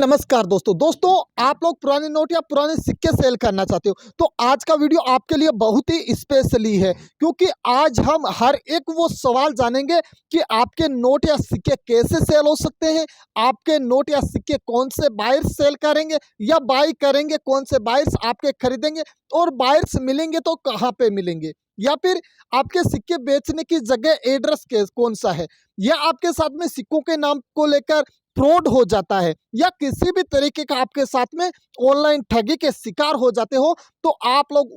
नमस्कार दोस्तों आप लोग पुराने नोट या पुराने सिक्के सेल करना चाहते हो तो आज का वीडियो आपके लिए बहुत ही स्पेशली है, क्योंकि आज हम हर एक वो सवाल जानेंगे कि आपके नोट या सिक्के कैसे सेल हो सकते हैं। आपके नोट या सिक्के कौन से बायर्स सेल करेंगे या बाई करेंगे, कौन से बायर्स आपके खरीदेंगे और बायर्स मिलेंगे तो कहाँ पे मिलेंगे, या फिर आपके सिक्के बेचने की जगह एड्रेस कौन सा है, या आपके साथ में सिक्कों के नाम को लेकर फ्रॉड हो जाता है या किसी भी तरीके का आपके साथ में ऑनलाइन ठगी के शिकार हो जाते हो, तो आप लोग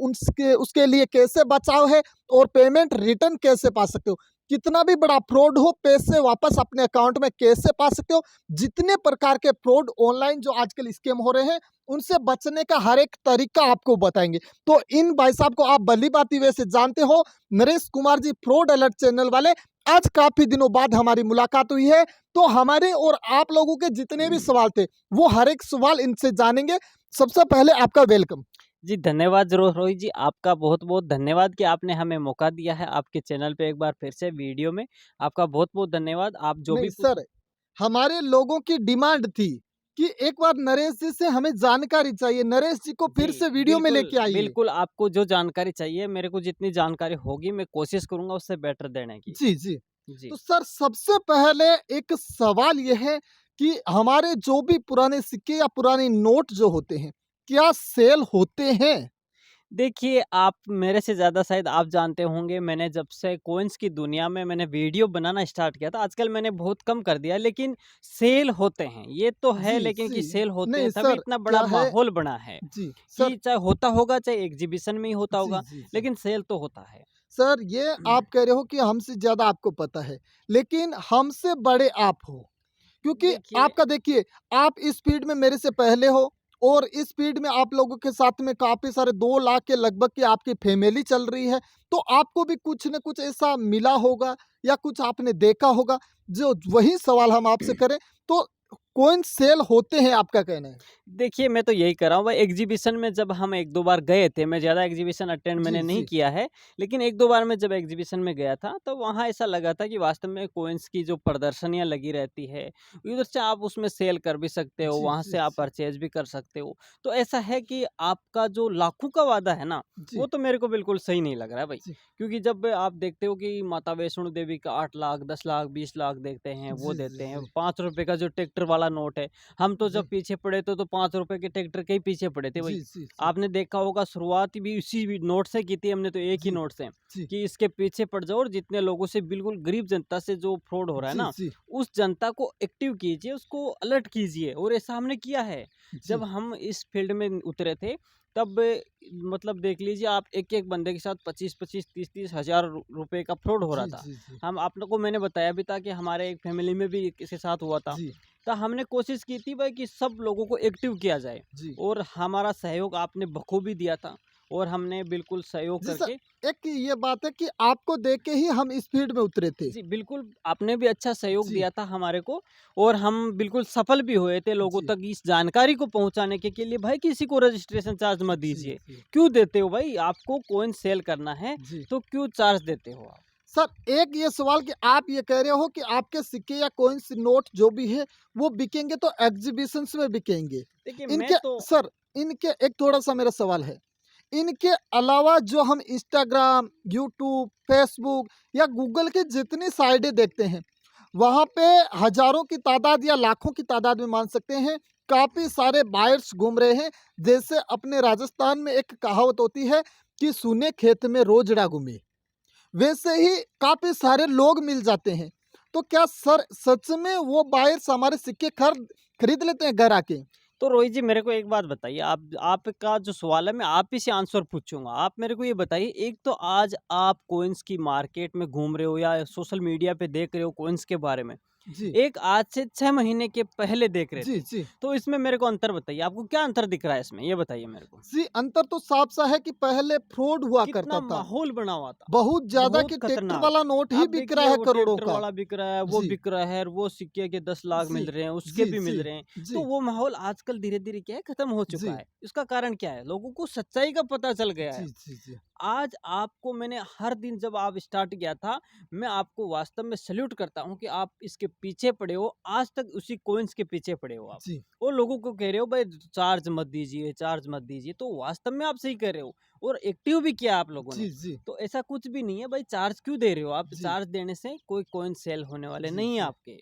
उसके लिए कैसे बचाव है और पेमेंट रिटर्न कैसे पा सकते हो। कितना भी बड़ा फ्रॉड हो, पैसे वापस अपने अकाउंट में कैसे पा सकते हो। जितने प्रकार के फ्रॉड ऑनलाइन जो आजकल स्कैम हो रहे हैं उनसे बचने का हर एक तरीका आपको बताएंगे। तो इन भाई साहब को आप भली बात वैसे जानते हो, Naresh Kumar ji fraud alert channel वाले। आज काफी दिनों बाद हमारी मुलाकात हुई है, तो हमारे और आप लोगों के जितने भी सवाल थे वो हर एक सवाल इनसे जानेंगे। सबसे पहले आपका वेलकम। जी धन्यवाद रोहित जी, आपका बहुत बहुत धन्यवाद कि आपने हमें मौका दिया है आपके चैनल पे एक बार फिर से वीडियो में। आपका बहुत बहुत धन्यवाद। आप जो नहीं भी सर, हमारे लोगों की डिमांड थी कि एक बार नरेश जी से हमें जानकारी चाहिए, नरेश जी को फिर जी से वीडियो में बिल्कुल लेके आइए। बिल्कुल, आपको जो जानकारी चाहिए, मेरे को जितनी जानकारी होगी मैं कोशिश करूंगा उससे बेटर देने की। जी जी। जी तो सर सबसे पहले एक सवाल यह है कि हमारे जो भी पुराने सिक्के या पुराने नोट जो होते हैं क्या सेल होते हैं। देखिए, आप मेरे से ज़्यादा शायद आप जानते होंगे, मैंने जब से कॉइन्स की दुनिया में मैंने वीडियो बनाना स्टार्ट किया था, आजकल मैंने बहुत कम कर दिया, लेकिन सेल होते हैं, ये तो है, जी लेकिन जी। कि सेल होते नहीं हैं तभी सर, इतना बड़ा क्या है। माहौल बना है जी सर। कि चाहे होता होगा, चाहे एग्जीबिशन में ही होता जी होगा, जी जी। लेकिन सेल तो होता है। सर ये आप कह रहे हो कि हमसे ज्यादा आपको पता है, लेकिन हमसे बड़े आप हो, क्योंकि देखिए आपका देखिए आप इस फील्ड में मेरे से पहले हो और इस फील्ड में आप लोगों के साथ में काफी सारे 2 लाख के लगभग की आपकी फैमिली चल रही है, तो आपको भी कुछ न कुछ ऐसा मिला होगा या कुछ आपने देखा होगा। जो वही सवाल हम आपसे करें तो कौन सेल होते हैं आपका कहना है। देखिए, मैं तो यही कर रहा हूँ भाई, एग्ज़िबिशन में जब हम 1-2 बार गए थे, मैं ज़्यादा एग्ज़िबिशन अटेंड जी मैंने नहीं जी किया है, लेकिन 1-2 बार मैं जब एग्ज़िबिशन में गया था, तो वहाँ ऐसा लगा था कि वास्तव में कॉइन्स की जो प्रदर्शनियाँ लगी रहती है, उधर से आप उसमें सेल कर भी सकते हो, जी वहाँ जी से आप जी परचेज़ भी कर सकते हो। तो ऐसा है कि आपका जो लाखों का वादा है ना, वो जी तो मेरे को बिल्कुल सही नहीं लग रहा है भाई। जी क्योंकि जब आप देखते हो कि माता वैष्णो देवी का 8 लाख, 10 लाख, 20 लाख देखते हैं, वो जी जी देते हैं, जी ₹5 का जो ट्रैक्टर वाला नोट है, हम तो जब जी पीछे पड़े थे तो ₹5 के ट्रैक्टर के ही पीछे पड़े थे जी भाई। जी जी आपने देखा होगा शुरुआत भी उसी भी नोट से की थी हमने, तो एक ही जी नोट से जी कि इसके पीछे पड़ जाओ और जितने लोगों से बिल्कुल गरीब जनता से जो फ्रॉड हो रहा है जी ना, जी उस जनता को एक्टिव कीजिए, उसको अलर्ट कीजिए और ऐसा हमने किया है। जब जी हम इस फील्ड में उतरे थे तब मतलब देख लीजिए आप एक-एक बंदे के साथ 25-25, 30-30 हज़ार रुपए का फ्रॉड हो रहा जी था। जी जी हम आप लोग को मैंने बताया भी था कि हमारे एक फैमिली में भी किसी के साथ हुआ था। जी तो हमने कोशिश की थी भाई कि सब लोगों को एक्टिव किया जाए जी और हमारा सहयोग आपने बखूबी दिया था और हमने बिल्कुल सहयोग जी सर, करके एक ये बात है कि आपको देख के ही हम इस फील्ड में उतरे थे। जी बिल्कुल आपने भी अच्छा सहयोग जी दिया था हमारे को और हम बिल्कुल सफल भी हुए थे लोगों जी तक इस जानकारी को पहुंचाने के लिए। भाई किसी को रजिस्ट्रेशन चार्ज मत जी दीजिए, जी क्यों देते हो भाई? आपको कॉइन सेल करना है जी तो क्यों चार्ज देते हो आप? सर एक ये सवाल कि आप ये कह रहे हो कि आपके सिक्के या कॉइन्स नोट जो भी है वो बिकेंगे तो एग्जीबिशंस में बिकेंगे। देखिए मैं इनके तो सर इनके एक थोड़ा सा मेरा सवाल है, इनके अलावा जो हम इंस्टाग्राम, यूट्यूब, फेसबुक या गूगल की जितनी साइटें देखते हैं, वहाँ पे हज़ारों की तादाद या लाखों की तादाद में मान सकते हैं, काफ़ी सारे बायर्स घूम रहे हैं। जैसे अपने राजस्थान में एक कहावत होती है कि "सूने खेत में रोजड़ा घूमे", वैसे ही काफ़ी सारे लोग मिल जाते हैं। तो क्या सर सच में वो बायर्स हमारे सिक्के खरीद लेते हैं घर आके? तो रोहित जी मेरे को एक बात बताइए, आप आपका जो सवाल है मैं आप ही से आंसर पूछूंगा। आप मेरे को ये बताइए, एक तो आज आप कोइंस की मार्केट में घूम रहे हो या सोशल मीडिया पे देख रहे हो कोइंस के बारे में, जी, एक आज से 6 महीने के पहले देख रहे जी, थे। जी। तो इसमें मेरे को अंतर बताइए, आपको क्या अंतर दिख रहा है इसमें? ये बताइए मेरे को। जी, अंतर तो साफ-सा है कि पहले फ्रॉड हुआ कितना करता था। माहौल बना हुआ था, बहुत ज़्यादा बहुत कि ट्रैक्टर खतरनाक। वाला नोट ही आप बिक रहा देखिए है वो करोड़ों ट्रैक्टर का। वाला बिक रहा है, वो जी, बिक रहा है और वो सिक्के के 10 लाख जी, मिल रहे हैं, उसके जी, भी जी, मिल रहे हैं। जी, तो वो माहौल आजकल धीरे-धीरे क्या है, खत्म हो चुका जी, है। इसका कारण क्या है? लोगों को सच्चाई का पता चल गया जी, है। जी, जी। आज आपको मैंने हर दिन जब आप स्टार्ट किया था, मैं आपको वास्तव में सैल्यूट करता हूँ कि आप इसके पीछे पड़े हो, आज तक उसी कॉइन्स के पीछे पड़े हो आप। जी, और लोगों को कह रहे हो भाई चार्ज मत दीजिए, चार्ज मत दीजिए, तो वास्तव में आप सही कर रहे हो और एक्टिव भी किया आप लोगों जी, ने। जी, तो ऐसा कुछ भी नहीं है भाई, चार्ज क्यों दे रहे हो आप? जी, चार्ज देने से कोई कॉइन सेल होने वाले जी, नहीं है जी। आपके।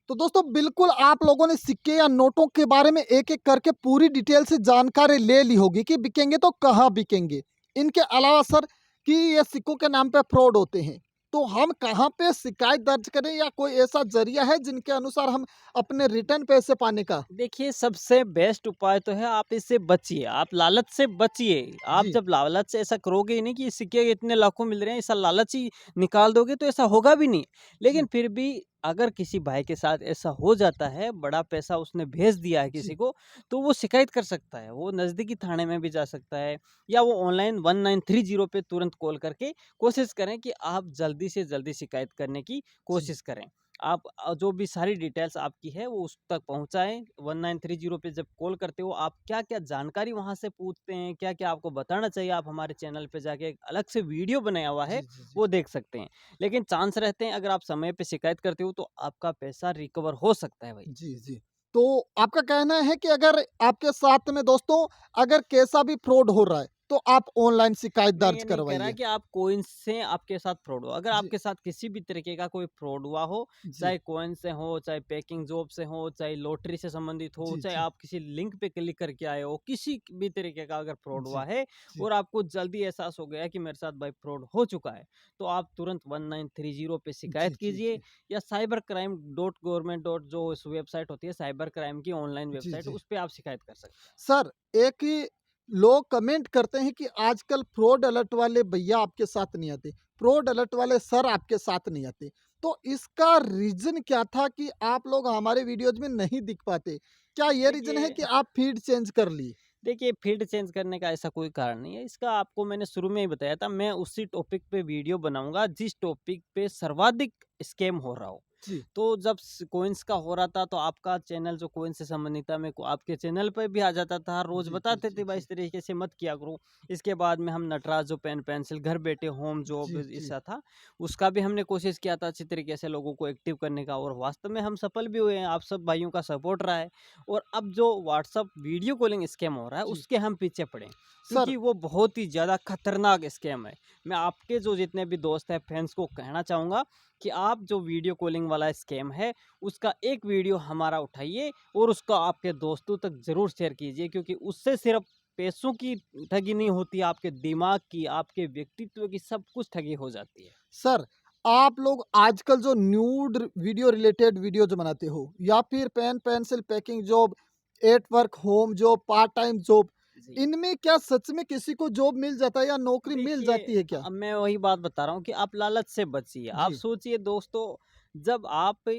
तो दोस्तों बिल्कुल आप लोगों ने सिक्के या नोटों के बारे में एक-एक करके पूरी डिटेल से जानकारी ले ली होगी कि बिकेंगे तो कहाँ बिकेंगे। इनके अलावा सर कि ये सिक्कों के नाम पे फ्रॉड होते हैं, तो हम कहाँ पे शिकायत दर्ज करें या कोई ऐसा ज़रिया है जिनके अनुसार हम अपने रिटर्न पैसे पाने का? देखिए, सबसे बेस्ट उपाय तो है आप इससे बचिए, आप लालच से बचिए। आप जी, जब लालच से ऐसा करोगे ही नहीं कि सिक्के इतने लाखों मिल रहे हैं, ऐसा लालच ही निकाल दोगे तो ऐसा होगा भी नहीं। लेकिन जी, फिर भी अगर किसी भाई के साथ ऐसा हो जाता है, बड़ा पैसा उसने भेज दिया है किसी जी, को, तो वो शिकायत कर सकता है। वो नज़दीकी थाने में भी जा सकता है या वो ऑनलाइन 1930 पे तुरंत कॉल करके कोशिश करें कि आप जल्दी से जल्दी शिकायत करने की जी, कोशिश करें। आप जो भी सारी डिटेल्स आपकी है वो उस तक पहुँचाएँ। 1930 पे जब कॉल करते हो आप क्या-क्या जानकारी वहाँ से पूछते हैं, क्या-क्या आपको बताना चाहिए, आप हमारे चैनल पे जाके एक अलग से वीडियो बनाया हुआ है, जी, जी, जी, वो देख सकते हैं। लेकिन चांस रहते हैं अगर आप समय पे शिकायत करते हो तो आपका पैसा रिकवर हो सकता है भाई। जी, जी। तो आपका कहना है कि अगर आपके साथ में दोस्तों अगर कैसा भी फ्रॉड हो रहा है, तो आप ऑनलाइन शिकायत मैं दर्ज ये नहीं कह रहा करवाइए। कि आप कॉइन से आपके साथ फ्रॉड हो। अगर जी, आपके साथ किसी भी तरीके का कोई फ्रॉड हुआ हो, जी, चाहे कॉइन से हो, चाहे पैकिंग जॉब से हो, चाहे लॉटरी से संबंधित हो, जी, चाहे जी, आप किसी लिंक पे क्लिक करके आए हो, किसी भी तरीके का अगर फ्रॉड जी, हुआ है जी, और आपको जल्दी एहसास हो गया है कि मेरे साथ भाई फ्रॉड हो चुका है, तो आप तुरंत 1930 पे जी, शिकायत जी, कीजिए जी, या cyber crime dot government dot जो इस वेबसाइट होती है, साइबर क्राइम की ऑनलाइन जी, वेबसाइट, जी। उस पे आप शिकायत कर सकते हैं। सर, एक ही लोग कमेंट करते हैं कि आजकल फ्रॉड अलर्ट वाले भैया आपके साथ नहीं आते, फ्रॉड अलर्ट वाले सर आपके साथ नहीं आते। तो इसका रीज़न क्या था कि आप लोग हमारे वीडियोज़ में नहीं दिख पाते? क्या ये रीज़न है देखिए कि आप फ़ीड चेंज कर लिए? देखिए, फ़ील्ड चेंज करने का ऐसा कोई कारण नहीं है। इसका आपको मैंने शुरू में ही बताया था, मैं उसी टॉपिक पे वीडियो बनाऊँगा जिस टॉपिक पे सर्वाधिक स्कैम हो रहा हो। जी, तो जब स कॉइन्स का हो रहा था तो आपका चैनल जो कॉइन्स से संबंधित था, मैं को आपके चैनल पे भी आ जाता था, रोज़ जी, जी, बताते जी, थे भाई जी। इस तरीके से मत किया करो। इसके बाद में हम नटराज जो पेन पेंसिल घर बैठे होम जॉब जी, जी। ऐसा था, उसका भी हमने कोशिश किया था अच्छी तरीके से लोगों को एक्टिव करने का और वास्तव में हम सफल भी हुए हैं। आप सब भाइयों का सपोर्ट रहा है। और अब जो व्हाट्सएप वीडियो कॉलिंग स्कैम हो रहा है जी। उसके हम पीछे पड़े हैं, सर क्योंकि वो बहुत ही ज़्यादा खतरनाक स्कैम है। मैं आपके जो जितने भी दोस्त हैं फ्रेंड्स को कहना चाहूँगा कि आप जो वीडियो कॉलिंग वाला स्कैम है उसका एक वीडियो हमारा उठाइए और उसका आपके दोस्तों तक ज़रूर शेयर कीजिए, क्योंकि उससे सिर्फ पैसों की ठगी नहीं होती, आपके दिमाग की, आपके व्यक्तित्व की सब कुछ ठगी हो जाती है। सर, आप लोग आजकल जो न्यूड वीडियो रिलेटेड वीडियोज़ बनाते हो या फिर pen pencil packing job, at work home job, part time job, जी। इनमें क्या सच में किसी को जॉब मिल जाता है या नौकरी मिल देखिए, जाती है क्या? अब मैं वही बात बता रहा हूँ कि आप लालच से बचिए। आप जी। सोचिए दोस्तों, जब आप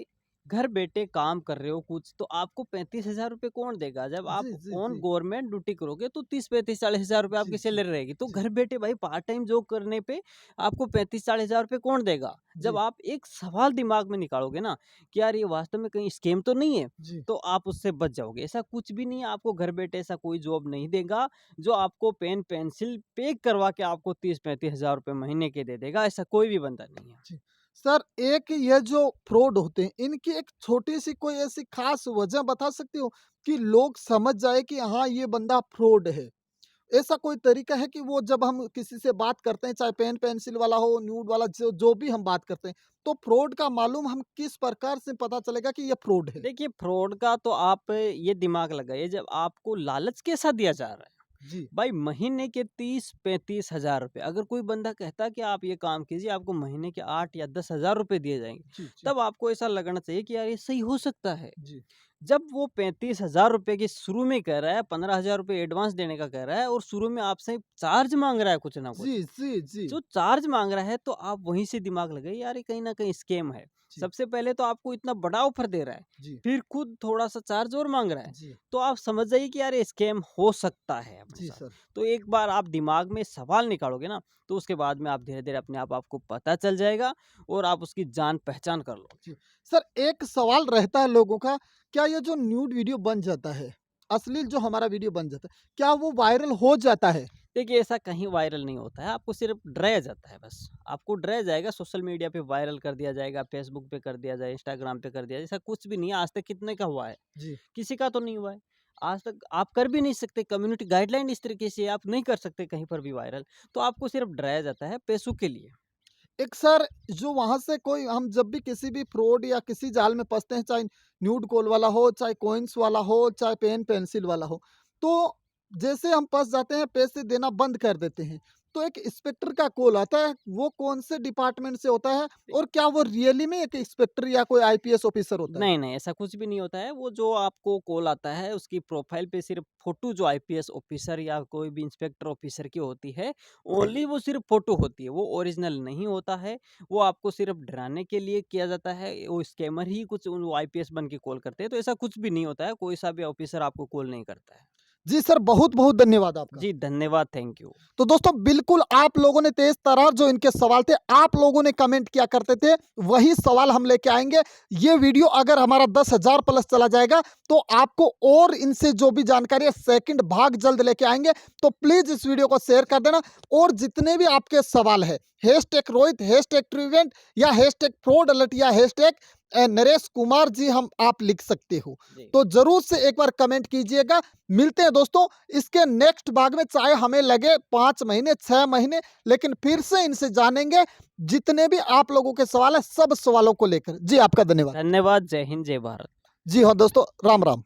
घर बैठे काम कर रहे हो कुछ, तो आपको 35,000 रुपए कौन देगा? जब आप जी, जी, ऑन जी। गवर्नमेंट ड्यूटी करोगे तो 30, 35, 40,000 रुपए जी, आपकी जी। सैलरी रहेगी। तो जी, घर बैठे भाई पार्ट टाइम जॉब करने पे आपको 35, 40,000 रुपए कौन देगा? जब जी, आप एक सवाल दिमाग में निकालोगे ना कि यार ये वास्तव में कहीं स्कैम तो नहीं है, जी। तो आप उससे बच जाओगे। ऐसा कुछ भी नहीं है, आपको घर बैठे ऐसा कोई जॉब नहीं देगा जो आपको पेन पेंसिल पैक करवा के आपको 30-35 हज़ार रुपए महीने के दे देगा, ऐसा कोई भी बंदा नहीं है। जी। सर, एक ये जो फ्रॉड होते हैं, इनकी एक छोटी-सी कोई ऐसी ख़ास वजह बता सकते हो कि लोग समझ जाए कि हाँ, ये बंदा फ्रॉड है? ऐसा कोई तरीका है कि वो जब हम किसी से बात करते हैं, चाहे पेन पेंसिल वाला हो, न्यूड वाला जो जो भी हम बात करते हैं, तो फ्रॉड का मालूम हम किस प्रकार से पता चलेगा कि ये फ्रॉड है? देखिए, फ्रॉड का तो आप ये दिमाग लगाइए, जब आपको लालच कैसा दिया जा रहा है। जी, भाई महीने के 30-35 हज़ार रुपए, अगर कोई बंदा कहता है कि आप ये काम कीजिए, आपको महीने के 8 या 10 हज़ार रुपए दिए जाएँगे, जी, जी, तब आपको ऐसा लगना चाहिए कि यार ये सही हो सकता है। जी, जब वो 35,000 रुपए की शुरू में कह रहा है, 15,000 रुपए एडवांस देने का कह रहा है और शुरू में आपसे चार्ज माँग रहा है कुछ ना जी, कुछ। जी, जी, जो चार्ज माँग रहा है तो आप वहीं से दिमाग लगाइए, यार ये कहीं न कहीं स्कैम है। जी, सबसे पहले तो आपको इतना बड़ा ऑफ़र दे रहा है, जी, फिर खुद थोड़ा-सा चार्ज और माँग रहा है। जी, तो आप समझ जाइए कि यार ये स्कैम हो सकता है अपने जी साथ। सर, तो एक बार आप दिमाग में सवाल निकालोगे ना, तो उसके बाद में आप धीरे-धीरे अपने आप आपको पता चल जाएगा और आप उसकी जान-पहचान कर लोगे। जी। सर, एक सवाल रहता है लोगों का, क्या ये जो न्यूड वीडियो बन जाता है, अश्लील जो हमारा वीडियो बन जाता है, क्या वो वायरल हो जाता है? देखिए ऐसा कहीं वायरल नहीं होता है, आपको सिर्फ डराया जाता है बस। आपको डराया जाएगा, सोशल मीडिया पे वायरल कर दिया जाएगा, फेसबुक पे कर दिया जाए, इंस्टाग्राम पे कर दिया जाए, ऐसा कुछ भी नहीं है। आज तक कितने का हुआ है? जी। किसी का तो नहीं हुआ है। आज तक आप कर भी नहीं सकते, कम्युनिटी गाइडलाइन इस तरीके से है, आप नहीं कर सकते कहीं पर भी वायरल। तो आपको सिर्फ डराया जाता है पैसों के लिए। एक सर, जो वहाँ से कोई हम जब भी किसी भी फ्रॉड या किसी जाल में फँसते हैं, चाहे न्यूड कॉल वाला हो, चाहे कॉइन्स वाला हो, चाहे पेन पेंसिल वाला हो, तो जैसे हम फँस जाते हैं, पैसे देना बंद कर देते हैं, तो एक इंस्पेक्टर का कॉल आता है, वो कौन से डिपार्टमेंट से होता है और क्या वो रियली में एक इंस्पेक्टर या कोई आईपीएस ऑफिसर होता है? नहीं, नहीं, ऐसा कुछ भी नहीं होता है। वो जो आपको कॉल आता है, उसकी प्रोफ़ाइल पे सिर्फ़ फ़ोटो जो आईपीएस ऑफ़िसर या कोई भी इंस्पेक्टर ऑफ़िसर की होती है, ओनली वो सिर्फ़ फ़ोटो होती है, वो ओरिजिनल नहीं होता है। वो आपको सिर्फ़ डराने के लिए किया जाता है। वो स्कैमर ही कुछ वो आईपीएस बन के कॉल करते हैं, तो ऐसा कुछ भी नहीं होता है। कोई सा भी ऑफ़िसर आपको कॉल नहीं करता है। जी सर, बहुत-बहुत धन्यवाद आपका। जी, धन्यवाद। Thank you. तो दोस्तों बिल्कुल आप लोगों ने तेज तर्रार जो इनके सवाल थे, आप लोगों ने कमेंट किया करते थे, वही सवाल हम लेके आएँगे। ये वीडियो अगर हमारा 10,000 प्लस चला जाएगा, तो आपको और इनसे जो भी जानकारी है सेकंड भाग जल्द लेके आएँगे। तो प्लीज़ इस वीडियो को शेयर कर देना और जितने भी आपके सवाल है, हैशटैग रोहित, हैशटैग ट्रूइवेंट या हैशटैग फ्रॉड अलर्ट या हैशटैग नरेश कुमार जी हम आप लिख सकते हो। जी। तो ज़रूर से एक बार कमेंट कीजिएगा। मिलते हैं दोस्तों इसके नेक्स्ट भाग में, चाहे हमें लगे 5 महीने 6 महीने, लेकिन फिर से इनसे जानेंगे जितने भी आप लोगों के सवाल है, सब सवालों को लेकर। जी आपका धन्यवाद। धन्यवाद। जय हिंद, जय भारत। जी हाँ दोस्तों, राम राम।